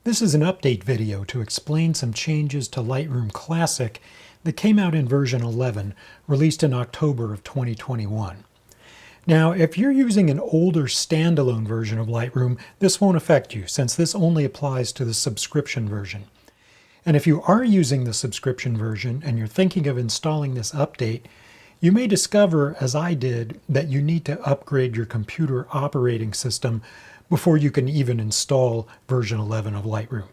This is an update video to explain some changes to Lightroom Classic that came out in version 11, released in October of 2021. Now, if you're using an older standalone version of Lightroom, this won't affect you since this only applies to the subscription version. And if you are using the subscription version and you're thinking of installing this update, you may discover, as I did, that you need to upgrade your computer operating system before you can even install version 11 of Lightroom.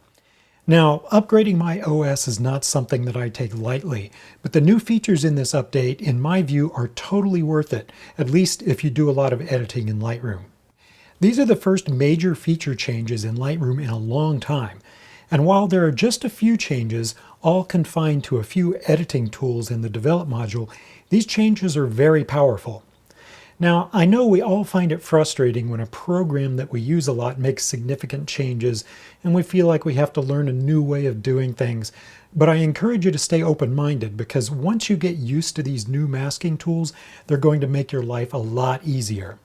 Now, upgrading my OS is not something that I take lightly, but the new features in this update, in my view, are totally worth it, at least if you do a lot of editing in Lightroom. These are the first major feature changes in Lightroom in a long time, and while there are just a few changes, all confined to a few editing tools in the Develop module, these changes are very powerful. Now, I know we all find it frustrating when a program that we use a lot makes significant changes and we feel like we have to learn a new way of doing things, but I encourage you to stay open-minded because once you get used to these new masking tools, they're going to make your life a lot easier.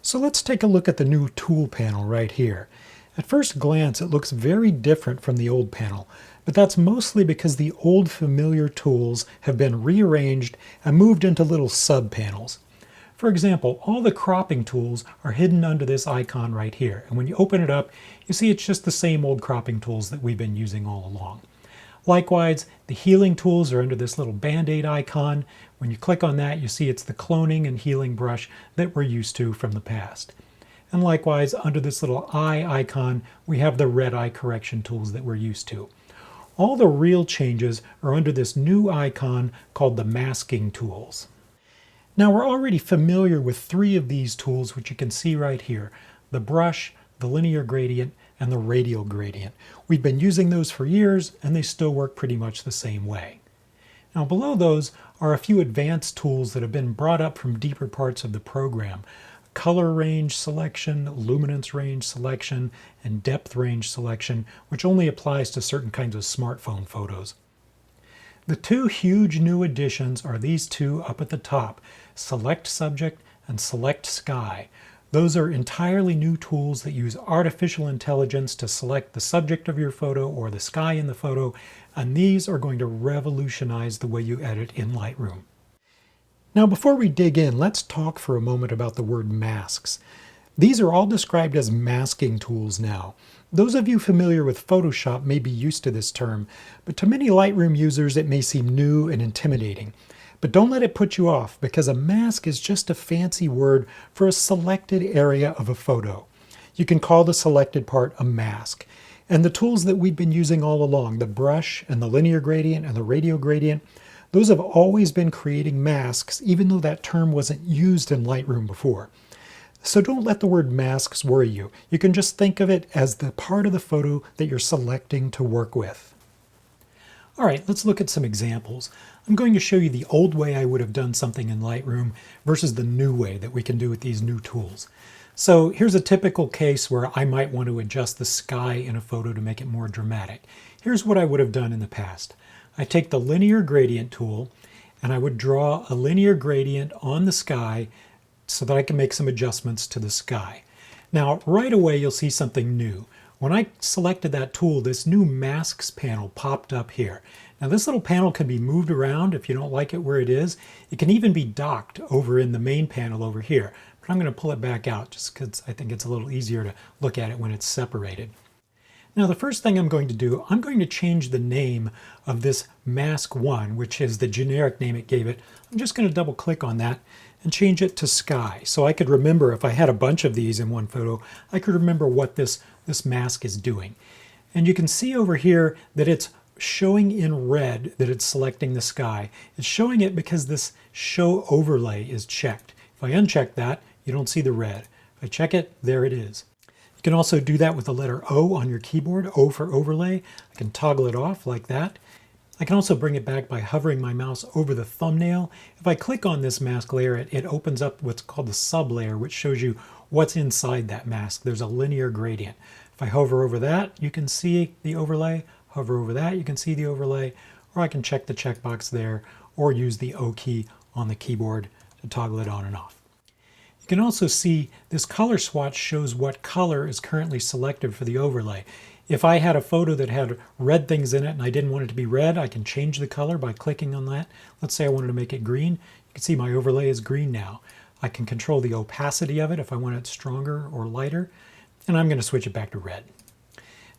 So let's take a look at the new tool panel right here. At first glance, it looks very different from the old panel, but that's mostly because the old familiar tools have been rearranged and moved into little sub-panels. For example, all the cropping tools are hidden under this icon right here, and when you open it up, you see it's just the same old cropping tools that we've been using all along. Likewise, the healing tools are under this little band-aid icon. When you click on that, you see it's the cloning and healing brush that we're used to from the past. And likewise, under this little eye icon, we have the red eye correction tools that we're used to. All the real changes are under this new icon called the masking tools. Now we're already familiar with three of these tools, which you can see right here: the brush, the linear gradient, and the radial gradient. We've been using those for years, and they still work pretty much the same way. Now below those are a few advanced tools that have been brought up from deeper parts of the program: color range selection, luminance range selection, and depth range selection, which only applies to certain kinds of smartphone photos. The two huge new additions are these two up at the top: Select Subject and Select Sky. Those are entirely new tools that use artificial intelligence to select the subject of your photo or the sky in the photo, and these are going to revolutionize the way you edit in Lightroom. Now before we dig in, let's talk for a moment about the word masks. These are all described as masking tools now. Those of you familiar with Photoshop may be used to this term, but to many Lightroom users it may seem new and intimidating. But don't let it put you off, because a mask is just a fancy word for a selected area of a photo. You can call the selected part a mask. And the tools that we've been using all along, the brush and the linear gradient and the radial gradient, those have always been creating masks, even though that term wasn't used in Lightroom before. So don't let the word masks worry you. You can just think of it as the part of the photo that you're selecting to work with. All right, let's look at some examples. I'm going to show you the old way I would have done something in Lightroom versus the new way that we can do with these new tools. So here's a typical case where I might want to adjust the sky in a photo to make it more dramatic. Here's what I would have done in the past. I take the linear gradient tool and I would draw a linear gradient on the sky so that I can make some adjustments to the sky. Now right away you'll see something new. When I selected that tool, this new masks panel popped up here. Now this little panel can be moved around if you don't like it where it is. It can even be docked over in the main panel over here. But I'm going to pull it back out just because I think it's a little easier to look at it when it's separated. Now the first thing I'm going to do, I'm going to change the name of this mask 1, which is the generic name it gave it. I'm just going to double click on that and change it to sky. So I could remember, if I had a bunch of these in one photo, I could remember what this mask is doing. And you can see over here that it's showing in red that it's selecting the sky. It's showing it because this show overlay is checked. If I uncheck that, you don't see the red. If I check it, there it is. You can also do that with the letter O on your keyboard, O for overlay. I can toggle it off like that. I can also bring it back by hovering my mouse over the thumbnail. If I click on this mask layer, it opens up what's called the sub-layer, which shows you what's inside that mask. There's a linear gradient. If I hover over that, you can see the overlay. Hover over that, you can see the overlay. Or I can check the checkbox there, or use the O key on the keyboard to toggle it on and off. You You can also see this color swatch shows what color is currently selected for the overlay. If I had a photo that had red things in it and I didn't want it to be red, I can change the color by clicking on that. Let's say I wanted to make it green. You can see my overlay is green now. I can control the opacity of it if I want it stronger or lighter, and I'm going to switch it back to red.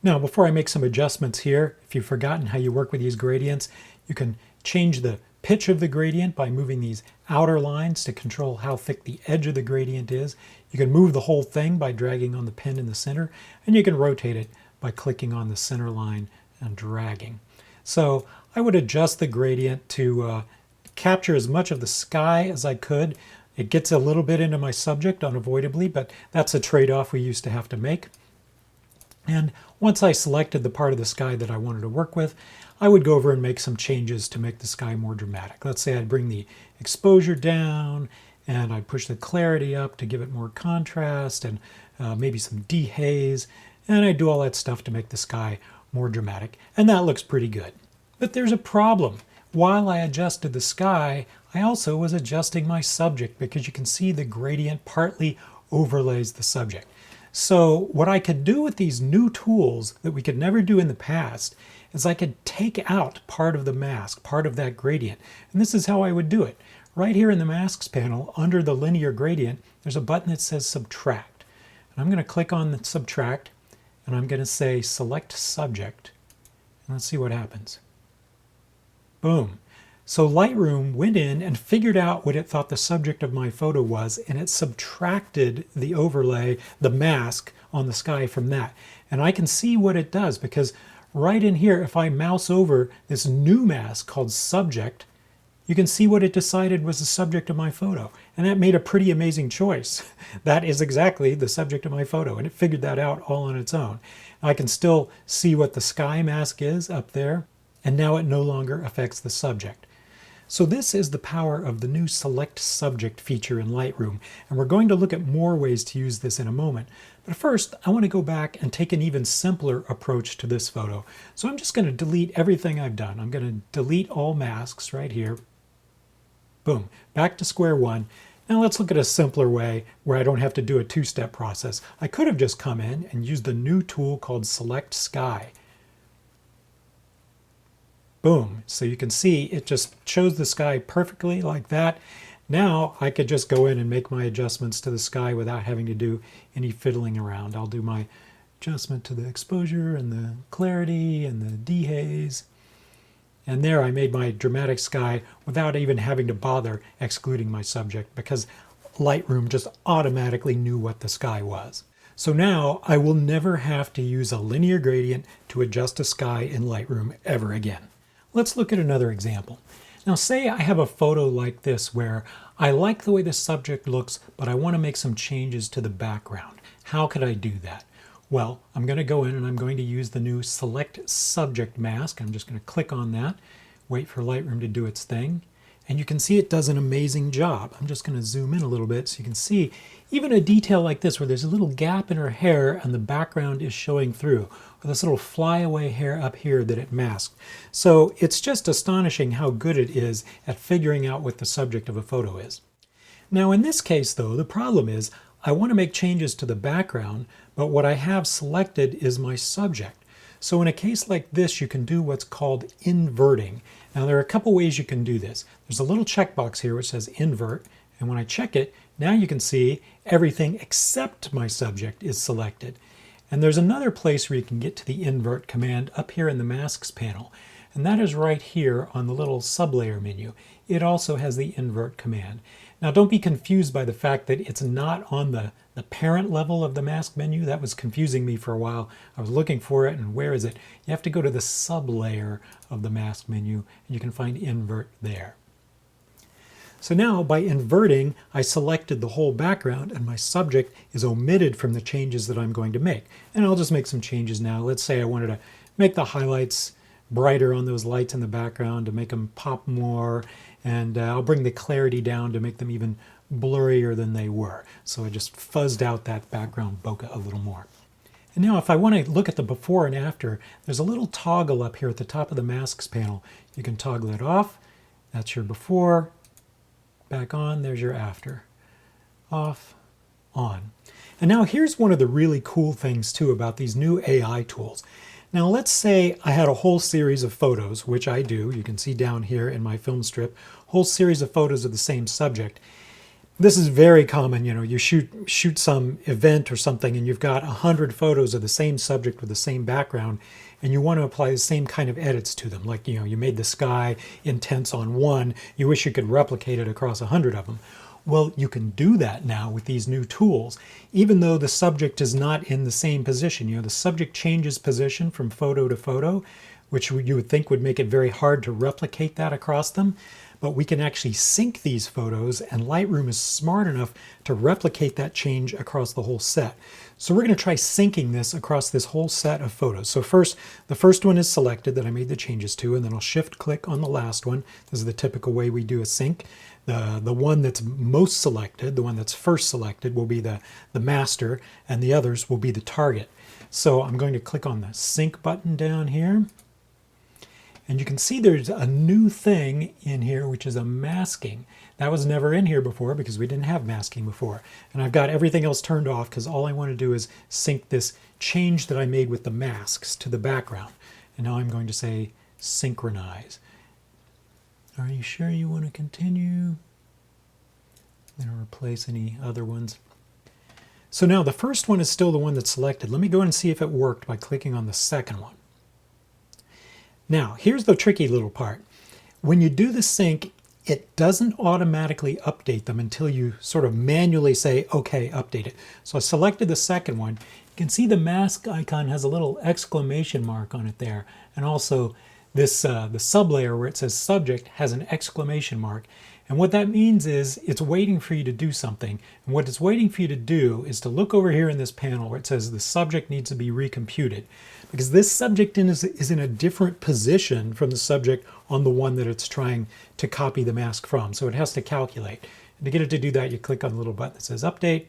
Now, before I make some adjustments here, if you've forgotten how you work with these gradients, you can change the pitch of the gradient by moving these outer lines to control how thick the edge of the gradient is. You can move the whole thing by dragging on the pin in the center, and you can rotate it by clicking on the center line and dragging. So I would adjust the gradient to capture as much of the sky as I could. It gets a little bit into my subject unavoidably, but that's a trade-off we used to have to make. And once I selected the part of the sky that I wanted to work with, I would go over and make some changes to make the sky more dramatic. Let's say I'd bring the exposure down and I'd push the clarity up to give it more contrast and maybe some dehaze. And I do all that stuff to make the sky more dramatic. And that looks pretty good. But there's a problem. While I adjusted the sky, I also was adjusting my subject because you can see the gradient partly overlays the subject. So what I could do with these new tools that we could never do in the past is I could take out part of the mask, part of that gradient. And this is how I would do it. Right here in the Masks panel, under the linear gradient, there's a button that says Subtract. And I'm going to click on the Subtract, and I'm going to say Select Subject. And let's see what happens. Boom. So Lightroom went in and figured out what it thought the subject of my photo was, and it subtracted the overlay, the mask on the sky from that. And I can see what it does because right in here, if I mouse over this new mask called Subject, you can see what it decided was the subject of my photo. And that made a pretty amazing choice. That is exactly the subject of my photo, and it figured that out all on its own. I can still see what the sky mask is up there, and now it no longer affects the subject. So this is the power of the new Select Subject feature in Lightroom, and we're going to look at more ways to use this in a moment. But first, I want to go back and take an even simpler approach to this photo. So I'm just going to delete everything I've done. I'm going to delete all masks right here. Boom, back to square one. Now let's look at a simpler way where I don't have to do a two-step process. I could have just come in and used the new tool called Select Sky. Boom. So you can see it just shows the sky perfectly like that. Now I could just go in and make my adjustments to the sky without having to do any fiddling around. I'll do my adjustment to the exposure and the clarity and the dehaze. And there I made my dramatic sky without even having to bother excluding my subject because Lightroom just automatically knew what the sky was. So now I will never have to use a linear gradient to adjust a sky in Lightroom ever again. Let's look at another example. Now say I have a photo like this where I like the way the subject looks, but I want to make some changes to the background. How could I do that? Well, I'm going to go in and I'm going to use the new Select Subject mask. I'm just going to click on that, wait for Lightroom to do its thing. And you can see it does an amazing job. I'm just going to zoom in a little bit so you can see even a detail like this where there's a little gap in her hair and the background is showing through, or this little flyaway hair up here that it masked. So it's just astonishing how good it is at figuring out what the subject of a photo is. Now in this case though, the problem is I want to make changes to the background, but what I have selected is my subject. So in a case like this, you can do what's called inverting. Now there are a couple ways you can do this. There's a little checkbox here which says invert, and when I check it, now you can see everything except my subject is selected. And there's another place where you can get to the invert command up here in the Masks panel, and that is right here on the little sublayer menu. It also has the invert command. Now don't be confused by the fact that it's not on the parent level of the mask menu. That was confusing me for a while. I was looking for it and where is it? You have to go to the sublayer of the mask menu and you can find invert there. So now by inverting, I selected the whole background and my subject is omitted from the changes that I'm going to make. And I'll just make some changes now. Let's say I wanted to make the highlights brighter on those lights in the background to make them pop more, and I'll bring the clarity down to make them even blurrier than they were. So I just fuzzed out that background bokeh a little more. And now if I want to look at the before and after, there's a little toggle up here at the top of the Masks panel. You can toggle it off. That's your before. Back on, there's your after. Off, on. And now here's one of the really cool things too about these new AI tools. Now let's say I had a whole series of photos, which I do, you can see down here in my film strip, whole series of photos of the same subject. This is very common, you shoot some event or something and you've got 100 photos of the same subject with the same background and you want to apply the same kind of edits to them. Like, you made the sky intense on one, you wish you could replicate it across 100 of them. Well, you can do that now with these new tools, even though the subject is not in the same position. The subject changes position from photo to photo, which you would think would make it very hard to replicate that across them. But we can actually sync these photos, and Lightroom is smart enough to replicate that change across the whole set. So we're going to try syncing this across this whole set of photos. So first, the first one is selected that I made the changes to, and then I'll shift click on the last one. This is the typical way we do a sync. The one that's most selected, the one that's first selected, will be the master, and the others will be the target. So I'm going to click on the sync button down here. And you can see there's a new thing in here, which is a masking. That was never in here before because we didn't have masking before. And I've got everything else turned off because all I want to do is sync this change that I made with the masks to the background. And now I'm going to say synchronize. Are you sure you want to continue? I'm going to replace any other ones. So now the first one is still the one that's selected. Let me go and see if it worked by clicking on the second one. Now, here's the tricky little part. When you do the sync, it doesn't automatically update them until you sort of manually say, okay, update it. So I selected the second one. You can see the mask icon has a little exclamation mark on it there. And also this the sublayer where it says subject has an exclamation mark. And what that means is it's waiting for you to do something. And what it's waiting for you to do is to look over here in this panel where it says the subject needs to be recomputed. Because this subject is in a different position from the subject on the one that it's trying to copy the mask from. So it has to calculate. And to get it to do that, you click on the little button that says update.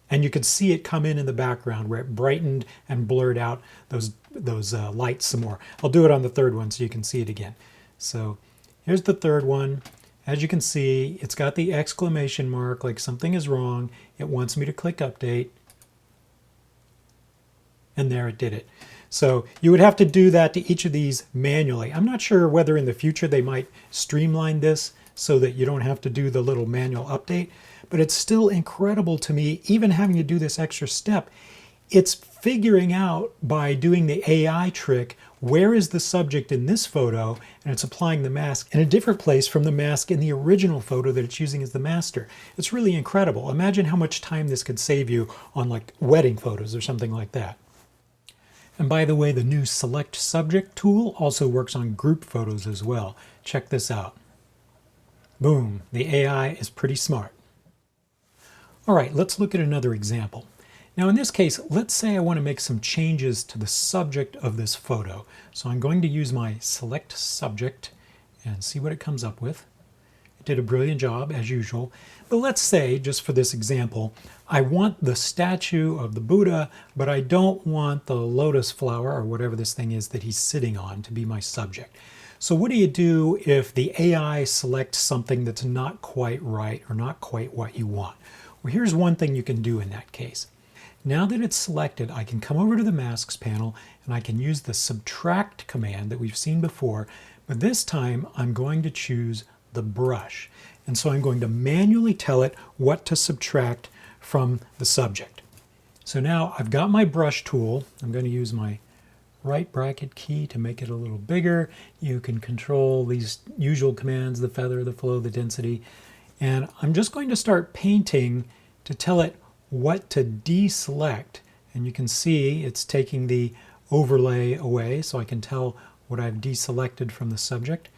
And you can see it come in the background where it brightened and blurred out those lights some more. I'll do it on the third one so you can see it again. So here's the third one. As you can see, it's got the exclamation mark like something is wrong. It wants me to click update. And there it did it. So you would have to do that to each of these manually. I'm not sure whether in the future they might streamline this so that you don't have to do the little manual update, but it's still incredible to me, even having to do this extra step. It's figuring out by doing the AI trick, where is the subject in this photo, and it's applying the mask in a different place from the mask in the original photo that it's using as the master. It's really incredible. Imagine how much time this could save you on like wedding photos or something like that. And by the way, the new Select Subject tool also works on group photos as well. Check this out. Boom, the AI is pretty smart. All right, let's look at another example. Now in this case, let's say I want to make some changes to the subject of this photo. So I'm going to use my Select Subject and see what it comes up with. It did a brilliant job as usual. But let's say, just for this example, I want the statue of the Buddha, but I don't want the lotus flower or whatever this thing is that he's sitting on to be my subject. So what do you do if the AI selects something that's not quite right or not quite what you want? Well, here's one thing you can do in that case. Now that it's selected, I can come over to the Masks panel and I can use the Subtract command that we've seen before, but this time I'm going to choose the brush. And so I'm going to manually tell it what to subtract from the subject. So now I've got my brush tool. I'm going to use my right bracket key to make it a little bigger. You can control these usual commands, the feather, the flow, the density. And I'm just going to start painting to tell it what to deselect. And you can see it's taking the overlay away so I can tell what I've deselected from the subject.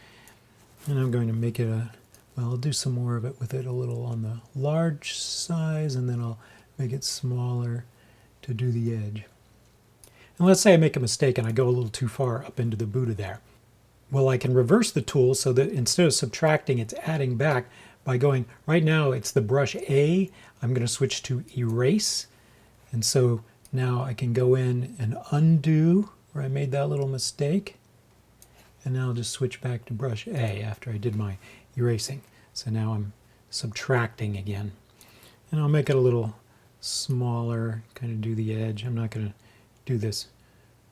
And I'm going to make it I'll do some more of it with it a little on the large size, and then I'll make it smaller to do the edge. And let's say I make a mistake and I go a little too far up into the Buddha there. Well, I can reverse the tool so that instead of subtracting, it's adding back by going, right now it's the brush A, I'm going to switch to erase. And so now I can go in and undo where I made that little mistake. And now I'll just switch back to brush A after I did my erasing. So now I'm subtracting again. And I'll make it a little smaller, kind of do the edge. I'm not going to do this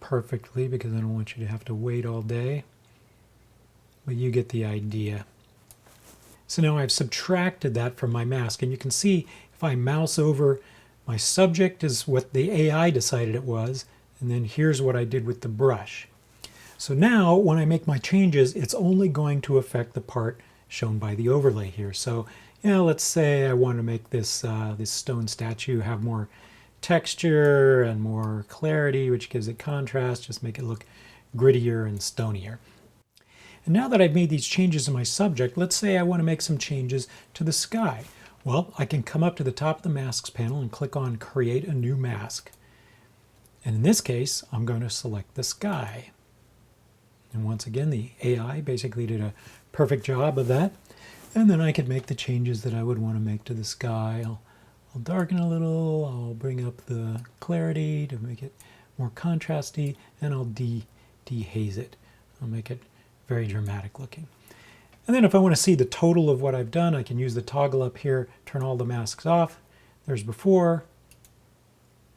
perfectly because I don't want you to have to wait all day, but you get the idea. So now I've subtracted that from my mask, and you can see if I mouse over, my subject is what the AI decided it was, and then here's what I did with the brush. So now when I make my changes, it's only going to affect the part shown by the overlay here. So let's say I want to make this, this stone statue have more texture and more clarity, which gives it contrast, just make it look grittier and stonier. And now that I've made these changes in my subject, let's say I want to make some changes to the sky. Well, I can come up to the top of the masks panel and click on Create a New Mask. And in this case, I'm going to select the sky. And once again, the AI basically did a perfect job of that. And then I could make the changes that I would want to make to the sky. I'll darken a little, I'll bring up the clarity to make it more contrasty, and I'll dehaze it. I'll make it very dramatic looking. And then if I want to see the total of what I've done, I can use the toggle up here, turn all the masks off. There's before,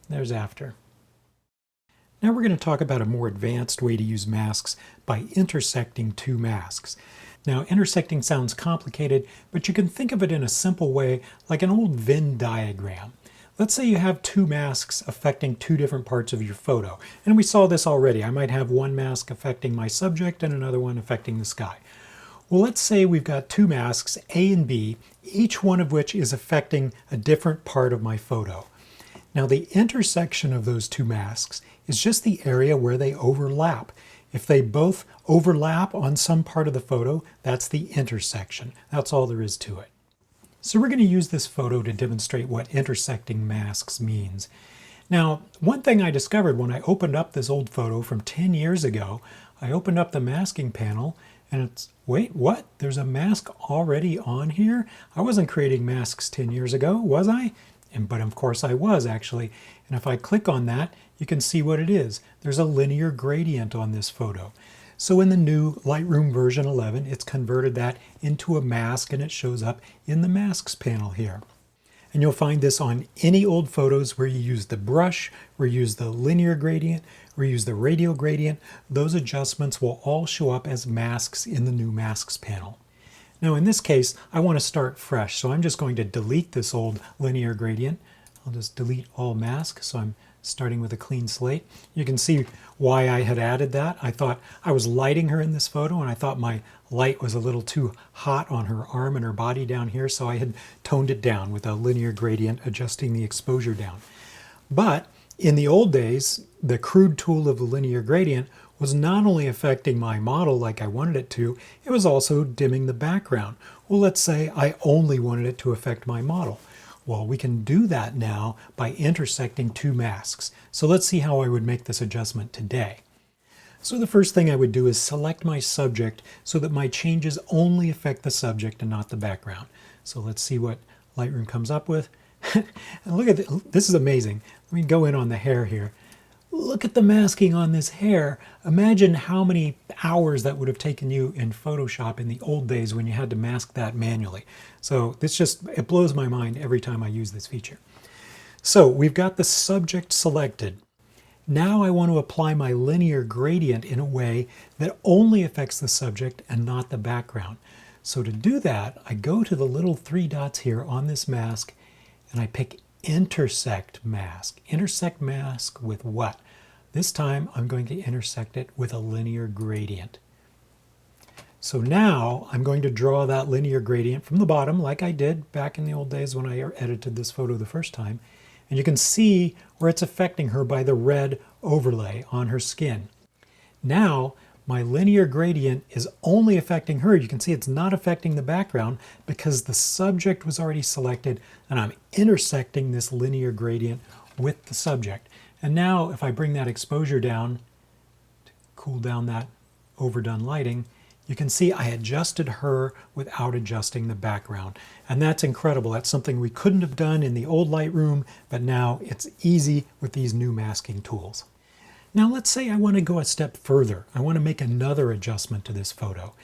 there's after. Now we're going to talk about a more advanced way to use masks by intersecting two masks. Now, intersecting sounds complicated, but you can think of it in a simple way, like an old Venn diagram. Let's say you have two masks affecting two different parts of your photo. And we saw this already. I might have one mask affecting my subject and another one affecting the sky. Well, let's say we've got two masks, A and B, each one of which is affecting a different part of my photo. Now, the intersection of those two masks is just the area where they overlap. If they both overlap on some part of the photo, that's the intersection. That's all there is to it. So we're going to use this photo to demonstrate what intersecting masks means. Now, one thing I discovered when I opened up this old photo from 10 years ago, I opened up the masking panel and it's, wait, what? There's a mask already on here? I wasn't creating masks 10 years ago, was I? But of course I was actually. And if I click on that, you can see what it is. There's a linear gradient on this photo. So in the new Lightroom version 11, it's converted that into a mask and it shows up in the masks panel here. And you'll find this on any old photos where you use the brush, where you use the linear gradient, where you use the radial gradient. Those adjustments will all show up as masks in the new masks panel. Now in this case, I want to start fresh, so I'm just going to delete this old linear gradient. I'll just delete all masks, so I'm starting with a clean slate. You can see why I had added that. I thought I was lighting her in this photo, and I thought my light was a little too hot on her arm and her body down here, so I had toned it down with a linear gradient, adjusting the exposure down. But in the old days, the crude tool of the linear gradient was not only affecting my model like I wanted it to, it was also dimming the background. Well, let's say I only wanted it to affect my model. Well, we can do that now by intersecting two masks. So let's see how I would make this adjustment today. So the first thing I would do is select my subject so that my changes only affect the subject and not the background. So let's see what Lightroom comes up with. And look at this is amazing. Let me go in on the hair here. Look at the masking on this hair. Imagine how many hours that would have taken you in Photoshop in the old days when you had to mask that manually. So it blows my mind every time I use this feature. So we've got the subject selected. Now I want to apply my linear gradient in a way that only affects the subject and not the background. So to do that, I go to the little three dots here on this mask and I pick Intersect Mask. Intersect mask with what? This time I'm going to intersect it with a linear gradient. So now I'm going to draw that linear gradient from the bottom like I did back in the old days when I edited this photo the first time. And you can see where it's affecting her by the red overlay on her skin. Now my linear gradient is only affecting her. You can see it's not affecting the background because the subject was already selected and I'm intersecting this linear gradient with the subject. And now if I bring that exposure down to cool down that overdone lighting, you can see I adjusted her without adjusting the background. And that's incredible. That's something we couldn't have done in the old Lightroom, but now it's easy with these new masking tools. Now let's say I want to go a step further. I want to make another adjustment to this photo.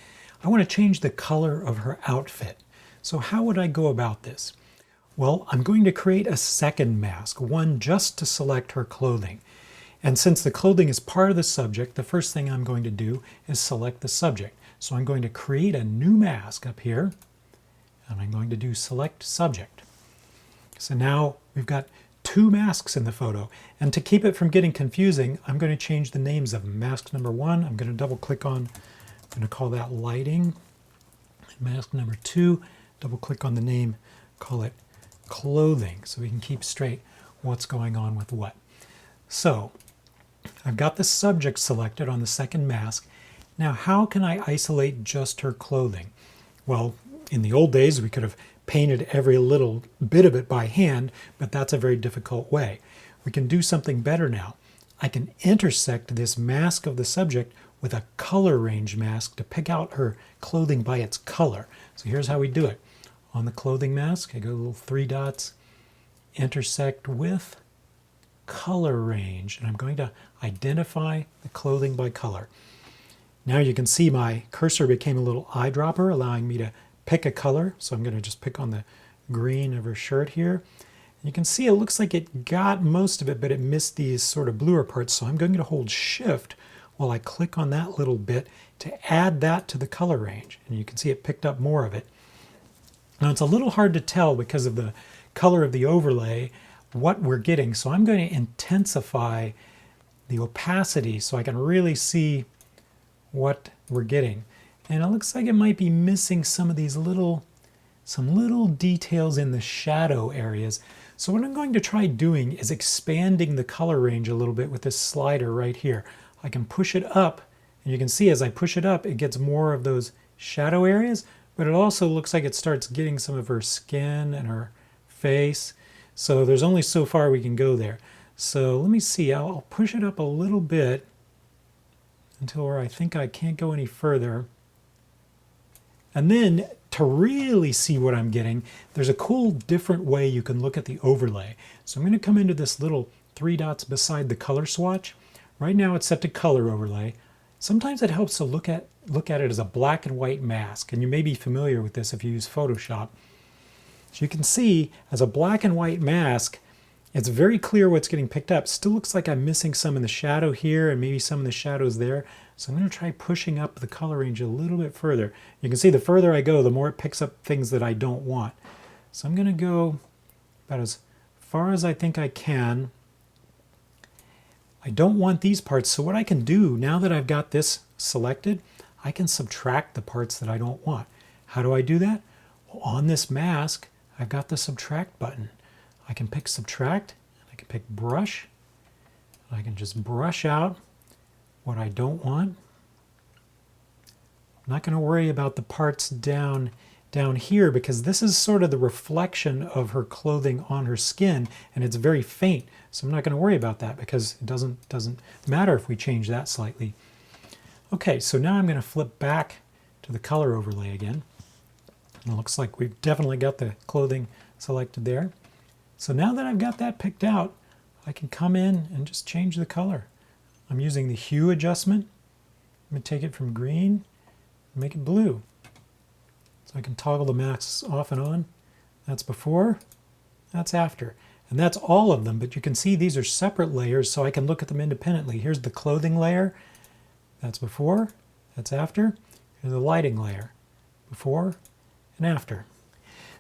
I want to change the color of her outfit. So how would I go about this? Well, I'm going to create a second mask, one just to select her clothing. And since the clothing is part of the subject, the first thing I'm going to do is select the subject. So I'm going to create a new mask up here, and I'm going to do select subject. So now we've got two masks in the photo. And to keep it from getting confusing, I'm going to change the names of them. Mask number 1, I'm going to double click on, I'm going to call that lighting. Mask number 2, double click on the name, call it clothing, so we can keep straight what's going on with what. So I've got the subject selected on the second mask. Now how can I isolate just her clothing? Well, in the old days we could have painted every little bit of it by hand, but that's a very difficult way. We can do something better now. I can intersect this mask of the subject with a color range mask to pick out her clothing by its color. So here's how we do it. On the clothing mask, I go little 3 dots, intersect with color range, and I'm going to identify the clothing by color. Now you can see my cursor became a little eyedropper, allowing me to pick a color. So I'm going to just pick on the green of her shirt here. You can see it looks like it got most of it, but it missed these sort of bluer parts. So I'm going to hold Shift while I click on that little bit to add that to the color range. And you can see it picked up more of it. Now it's a little hard to tell because of the color of the overlay what we're getting. So I'm going to intensify the opacity so I can really see what we're getting. And it looks like it might be missing some of these some little details in the shadow areas. So what I'm going to try doing is expanding the color range a little bit with this slider right here. I can push it up, and you can see as I push it up, it gets more of those shadow areas, but it also looks like it starts getting some of her skin and her face. So there's only so far we can go there. So let me see, I'll push it up a little bit until where I think I can't go any further. And then to really see what I'm getting, there's a cool different way you can look at the overlay. So I'm going to come into this little 3 dots beside the color swatch. Right now it's set to color overlay. Sometimes it helps to look at it as a black and white mask, and you may be familiar with this if you use Photoshop. So you can see as a black and white mask, it's very clear what's getting picked up. Still looks like I'm missing some in the shadow here and maybe some in the shadows there. So I'm going to try pushing up the color range a little bit further. You can see the further I go, the more it picks up things that I don't want. So I'm going to go about as far as I think I can. I don't want these parts, so what I can do now that I've got this selected, I can subtract the parts that I don't want. How do I do that? Well, on this mask, I've got the subtract button. I can pick subtract, I can pick brush, I can just brush out what I don't want. I'm not going to worry about the parts down here because this is sort of the reflection of her clothing on her skin, and it's very faint. So I'm not going to worry about that because it doesn't matter if we change that slightly. Okay, so now I'm going to flip back to the color overlay again. And it looks like we've definitely got the clothing selected there. So now that I've got that picked out, I can come in and just change the color. I'm using the hue adjustment. I'm going to take it from green and make it blue. So I can toggle the masks off and on. That's before, that's after. And that's all of them, but you can see these are separate layers so I can look at them independently. Here's the clothing layer. That's before, that's after. Here's the lighting layer. Before and after.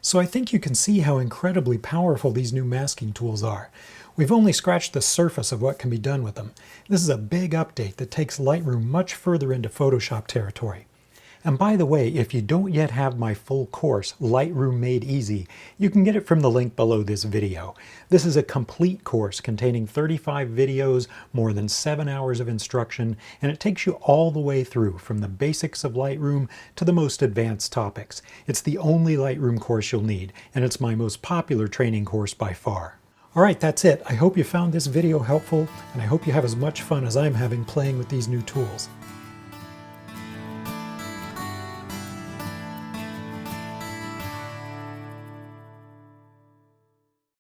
So I think you can see how incredibly powerful these new masking tools are. We've only scratched the surface of what can be done with them. This is a big update that takes Lightroom much further into Photoshop territory. And by the way, if you don't yet have my full course, Lightroom Made Easy, you can get it from the link below this video. This is a complete course containing 35 videos, more than 7 hours of instruction, and it takes you all the way through, from the basics of Lightroom to the most advanced topics. It's the only Lightroom course you'll need, and it's my most popular training course by far. Alright, that's it. I hope you found this video helpful, and I hope you have as much fun as I'm having playing with these new tools.